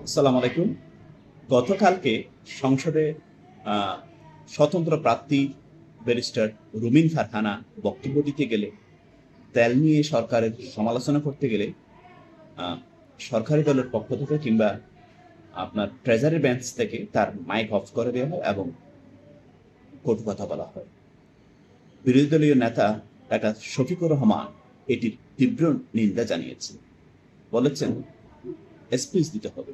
আসসালামু আলাইকুম। গতকালকে সংসদে আহ, স্বতন্ত্র প্রার্থী ব্যারিস্টার রুমিন ফারহানা বক্তব্য দিতে গেলে, তেল নিয়ে সরকারের সমালোচনা করতে গেলে আহ, সরকারি দলের পক্ষ থেকে কিংবা আপনার ট্রেজারি বেঞ্চ থেকে তার মাইক অফ করে দেওয়া হয় এবং কটু কথা বলা হয়। বিরোধী দলীয় নেতা ডাক্তার শফিকুর রহমান এটির তীব্র নিন্দা জানিয়েছেন। বলেছেন, স্পিচ দিতে হবে,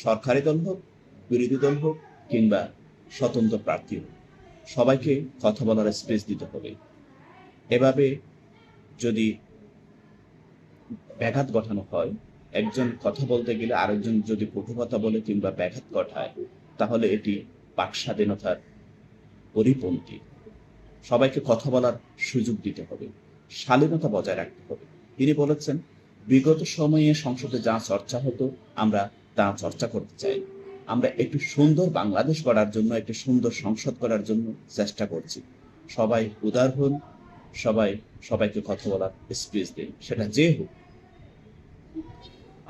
সরকারি দল হোক, বিরোধী দল হোক, কিংবা স্বতন্ত্র প্রার্থী হোক, সবাইকে কথা বলার স্পেস দিতে হবে। এভাবে যদি ব্যাঘাত ঘটানো হয়, একজন কথা বলতে গেলে আরেকজন যদি কটু কথা বলে কিংবা ব্যাঘাত ঘটায়, তাহলে এটি বাক স্বাধীনতার পরিপন্থী। সবাইকে কথা বলার সুযোগ দিতে হবে, শালীনতা বজায় রাখতে হবে। তিনি বলেছেন, বিগত সময়ে সংসদে যা চর্চা হতো, আমরা তা চর্চা করতে চাই। আমরা একটু সুন্দর বাংলাদেশ গড়ার জন্য, একটি সুন্দর সংসদ গড়ার জন্য চেষ্টা করছি। সবাই উদার হন, সবাই সবাইকে কথা বলার স্পেস দিন, সেটা যে হোক।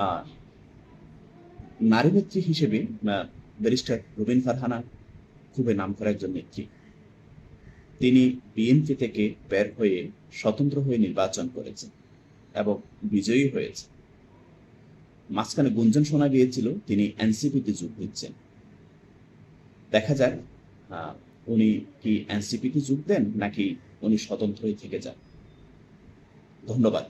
আর নারী নেত্রী হিসেবে ব্যারিস্টার রুবিন ফারহানা খুবই নামকরা একজন নেত্রী। তিনি বিএনপি থেকে বের হয়ে স্বতন্ত্র হয়ে নির্বাচন করেছেন এবং বিজয়ী হয়েছে। মাঝখানে গুঞ্জন শোনা গিয়েছিল তিনি এনসিপিতে যোগ দিচ্ছেন। দেখা যাক উনি কি এনসিপিতে যোগ দেন নাকি উনি স্বতন্ত্রই থেকে যান। ধন্যবাদ।